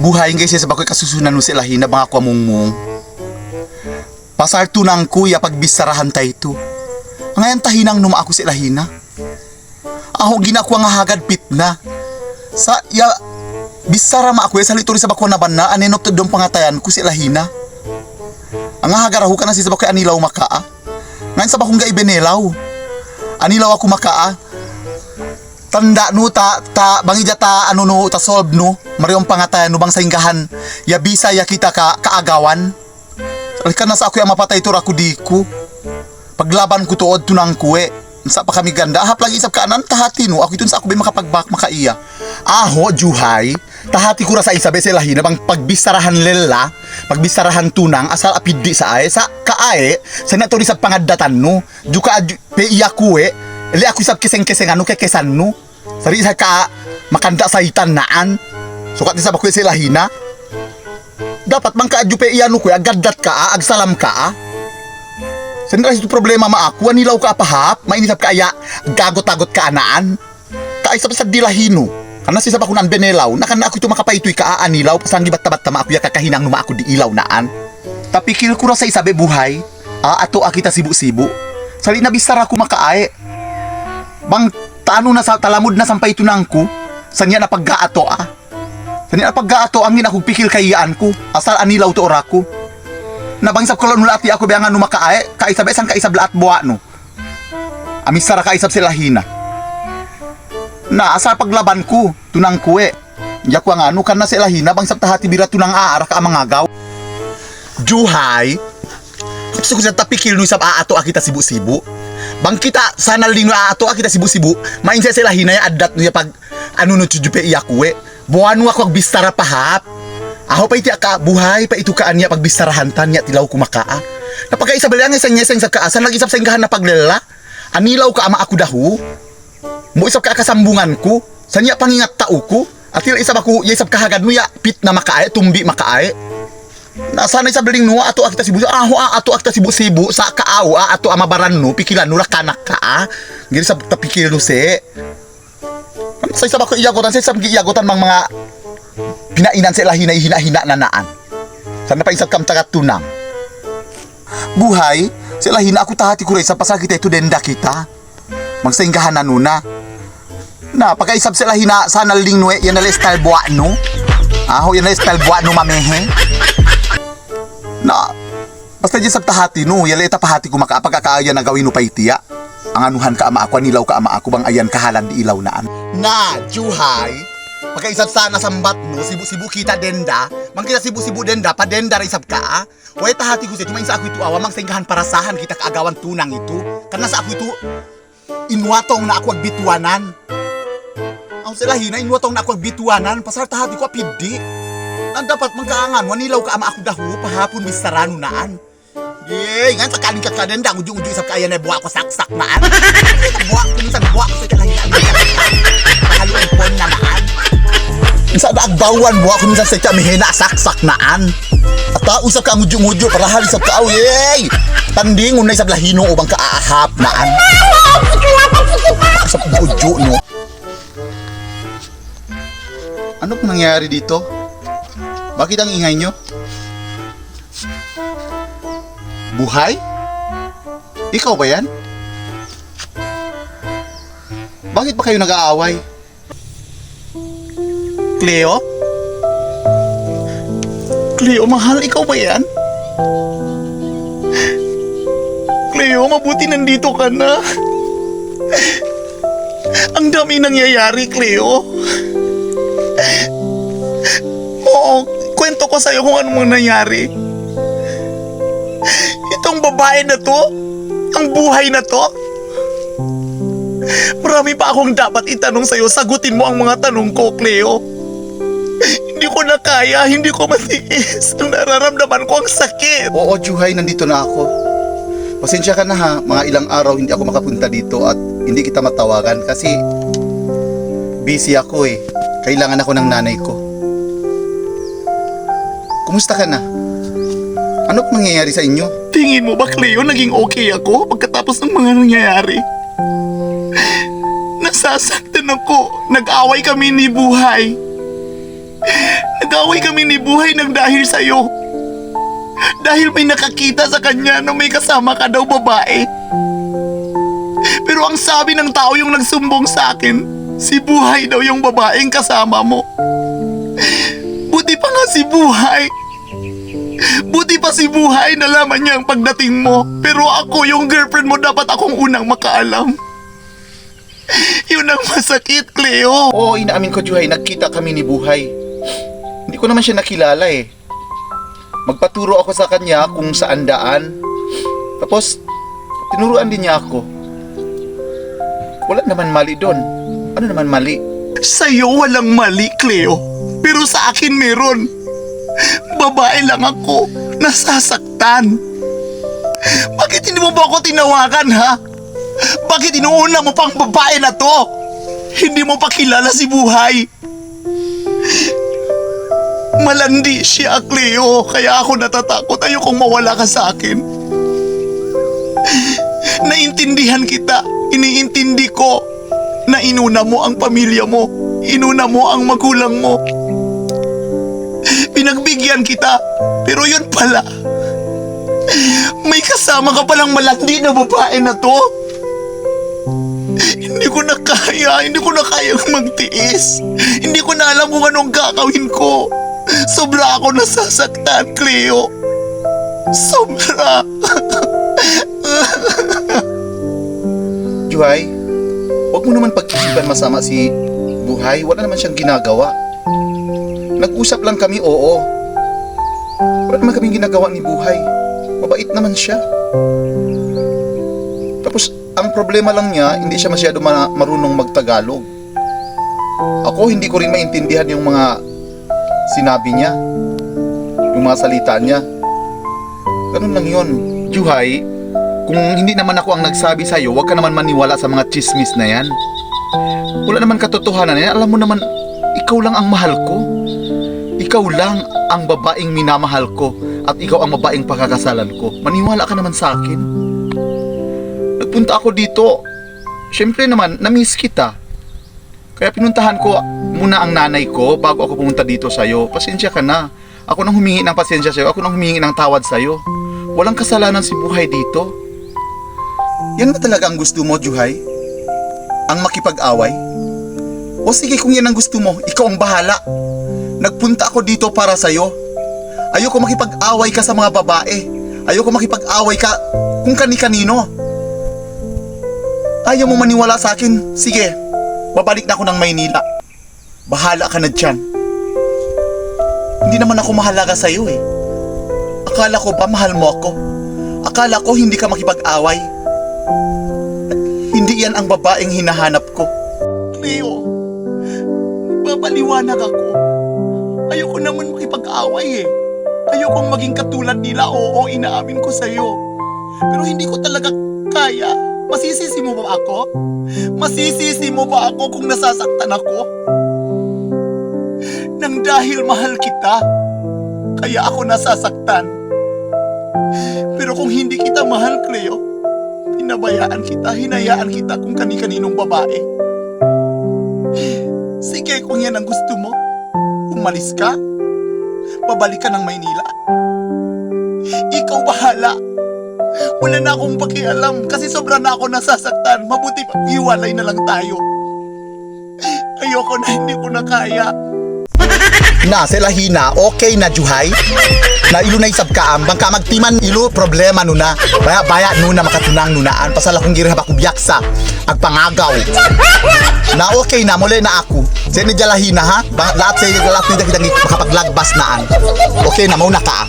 Buhay guys sa bakoy kasusunan no sila hina mga kwamungmong. Pasar tunang kuya pagbisarahan tayo ito. Ngayon tahinang numa ako sila hina. Ako ginakwa nga hagad pitna. Sa ya bisara ma ako sa litori sa bako na banna aninok to dong pangatayan ko sila hina. Ang hagarahu ka na si sa bakoy anilaw makaa. Ngayon sa bakong gaibenelaw. Anilaw ako makaa. Tanda no ta bangidya ta ano no ta solve no mariong pangatayan no bang sainggahan ya bisa ya kita ka kaagawan. Alika na sa ako yung mapatay to ako di ko. Paglaban ko tuod tunang kuwe. Sa pa kami ganda. Ahap lagi isap kaanan. Tahati no. Ako itun sa ako ba makapagbak makaiya. Aho, Juhay. Tahati ko ra sa isabe sila hina. Bang pagbisarahan lela. Pagbisarahan tunang. Asal apidi sa ay. Sa kaae. Sa natori sa pangadatan no. Juka pe iya kuwe. Ili ako isap keseng-keseng ano kekesan no. Sari sa ka makanda sa itan naan. Sukat ni sa bakoy sila hina. Dapat man ka adjupe iyano ko agadat ka agsalam ka. Sendra itu problema ma aku anilaw ka pahap mainisap ka aya gagot-agot ka anaan. Kaisap sa dilahino. Kana si sabak kunan benelaw nakan ako itu makapaytoy ka anilaw pasanggi bat-tabat ma aku ya kakahinang numa ako di ilaw naan. Tapi kil ko ra sa isabe buhay. Ato akita sibu-sibu. Sali na bisara ko makaae. Bang taano na sa talamod na sampay tunangku. Sanya na paggaato Sanya na paggaato angin akong pikil kayaan ko. Asal anilaw to orako. Nabangsap ko lang nula ati ako biyangan no makaae. Kaisab esang kaisab laat buwa no. Amisara kaisab sila hina. Na asal paglaban ko. Tunang kuwe. Yakwa nga no kan na sila hina. Bangsap tahati bira tunang aara ka amang agaw. Juhay. Gusto ko sa tapikil no isab aato akita sibu-sibu. Bang kita sanal din no aato akita sibu-sibu. Mainsa sila hina ya adat no ya pag ano no chujupe iya kuwe. Buwan ako agbistara pahap. Aho pa iti ka buhay pa ito kaan niya pagbistarahan tan niya tilaw kumakaa. Napagaisa balang isang nyeseng sa kaasan nag-isap sa inggahan na paglela. Anilaw ka ama ako dahu. Mo isap ka kasambungan ko. Sa niya pangingat tao ko. At tila isap ako isap kahagad mo ya pit na makaae tumbi makaae. Nasana isap daling no ato akita sibu. Aho ato akita sibu-sibu sa kaaw ato amabaran no pikilan no kanak ka. Ngiri sa tapikil no se. Sa isa ba ko iyagotan sa isang iyagotan mga pinainan sila hina-hina na naan. Sana pa isang kamtagat tunang. Buhay, sila hina ako tahati ko rin sa pasakit ito denda kita. Magsainggahan na nuna. Na, pagkaisap sila hina sana lingwe, yan na style buwa no. Aho, yan na style buwa no mamehe. Na, basta dyan sa tahati no, yan leta pahati ko makapagkakaya na gawin no pa itiya. Ang anuhan ka ama ako, anilaw ka ama ako bang ayan kahalan di ilaw naan. Na, Juhay, pagkaisap sana sambat no, sibu-sibu kita denda, mang kita sibu-sibu denda, pa denda isap ka, way tahati ko siya, tumain sa ako ito awa, mang sainggahan parasahan kita kaagawan tunang ito, karena sa ako ito, inwatong na ako agbituanan. Ang sila hina, inwatong na ako agbituanan, pasar tahati ko apidi. Ang dapat magkaangan, wanilaw ka ama ako dahu, pahapon bisarano naan. Yey, ngan sa kaling kakadenda, ujung-ujung isap kaya na buwa ko saksak naan. Buwa ko, minsan buwa ko sa kalahin. Pahaluan pon na naan. Minsan naagbawan, buwa ko minsan sa kamihina, saksak naan. At usap ka ang ujung-ujung, para halisap ka, yey! Tanding, unay sa blahino, ubang kaahap naan. Usap ang ujung, no? Ano pong nangyari dito? Bakit ang ingay nyo? Buhay? Ikaw ba yan? Bakit ba kayo nag-aaway? Cleo? Cleo, mahal, ikaw ba yan? Cleo, mabuti nandito ka na. Ang dami nangyayari, Cleo. Oo, kwento ko sa'yo kung anong nangyari. Itong babae na to, ang buhay na to, marami pa akong dapat itanong sa'yo. Sagutin mo ang mga tanong ko, Cleo. Hindi ko na kaya, hindi ko matiis. Ang nararamdaman ko ang sakit. Oo, Juhay, nandito na ako. Pasensya ka na ha, mga ilang araw hindi ako makapunta dito at hindi kita matawagan kasi busy ako eh. Kailangan ako ng nanay ko. Kumusta ka na? Ano nangyayari sa inyo? Tingin mo ba, Cleo, naging okay ako pagkatapos ng mga nangyayari? Nasasaktan ako. Nag-away kami ni Buhay. Nag-away kami ni Buhay ng dahil sa'yo. Dahil may nakakita sa kanya na may kasama ka daw babae. Pero ang sabi ng tao yung nagsumbong sa akin, si Buhay daw yung babaeng kasama mo. Buti pa nga si Buhay. Buti pa si Buhay, nalaman niya ang pagdating mo. Pero ako, yung girlfriend mo, dapat akong unang makaalam. Yun ang masakit, Cleo. Oo, inaamin ko, Juhay, nagkita kami ni Buhay. Hindi ko naman siya nakilala eh. Magpaturo ako sa kanya kung saan daan. Tapos, tinuruan din niya ako. Wala naman mali doon. Ano naman mali? Sa'yo walang mali, Cleo. Pero sa akin meron. Babae lang ako. Nasasaktan. Bakit hindi mo ba ako tinawagan, ha? Bakit inuuna mo pang babae na to? Hindi mo pa kilala si Buhay. Malandi siya, Cleo. Kaya ako natatakot. Ayokong mawala ka sa akin. Naintindihan kita. Iniintindi ko na inuna mo ang pamilya mo. Inuna mo ang magulang mo. Pinagbigyan kita. Pero yun pala, may kasama ka palang malandi na babae na to. Hindi ko na kayang magtiis. Hindi ko na alam kung anong gagawin ko. Sobra ako nasasaktan, Cleo. Sobra. Juhay, huwag mo naman pag-isipan masama si Buhay. Wala naman siyang ginagawa. Nag-usap lang kami, oo. Wala naman kaming ginagawa ni Buhay. Mabait naman siya. Tapos, ang problema lang niya, hindi siya masyado marunong magtagalog. Ako, hindi ko rin maintindihan yung mga sinabi niya. Yung mga salita niya. Ganun lang yun. Juhay, kung hindi naman ako ang nagsabi sa'yo, huwag ka naman maniwala sa mga chismis na yan. Wala naman katotohanan yan. Alam mo naman, ikaw lang ang mahal ko. Ikaw lang ang babaeng minamahal ko. At ikaw ang babaeng pagkakasalan ko. Maniwala ka naman sa akin. Nagpunta ako dito. Siyempre naman, na-miss kita. Kaya pinuntahan ko muna ang nanay ko bago ako pumunta dito sa'yo. Pasensya ka na. Ako nang humingi ng pasensya sa'yo. Ako nang humingi ng tawad sa'yo. Walang kasalanan si Buhay dito. Yan ba talaga ang gusto mo, Juhay? Ang makipag-away? O sige, kung yan ang gusto mo, ikaw ang bahala. Nagpunta ako dito para sa'yo. Ayoko makipag-away ka sa mga babae. Ayoko makipag-away ka kung kani-kanino. Ayaw mo maniwala sa akin? Sige, babalik na ako ng Maynila. Bahala ka na dyan. Hindi naman ako mahalaga sa'yo eh. Akala ko ba mahal mo ako? Akala ko hindi ka makipag-away. Hindi yan ang babaeng hinahanap ko. Cleo, babaliwanag ako. Ayoko naman makipag-away eh. Ayokong maging katulad nila, oo, inaamin ko sa'yo. Pero hindi ko talaga kaya. Masisisi mo ba ako? Masisisi mo ba ako kung nasasaktan ako? Nang dahil mahal kita, kaya ako nasasaktan. Pero kung hindi kita mahal, Cleo, pinabayaan kita, hinayaan kita kung kani-kaninong babae. Sige, kung yan ang gusto mo, umalis ka, babalik ka ng Maynila. Ikaw bahala. Wala na akong pakialam kasi sobra na ako nasasaktan. Mabuti pa, iwalay na lang tayo. Ayoko na, hindi ko na kaya. Na, sila hina, okay na, Juhay? Na ilo na isab ka, bangka magtiman ilo, problema nuna. Baya nuna makatunang nunaan, pasala kong girihab ako biyaksa, agpangagaw. Na okay na, muli na ako. Sa ni Jalahina ha? Lahat sa lahat ni Dagdag makapaglagpas naan. Okay na, mauna ka.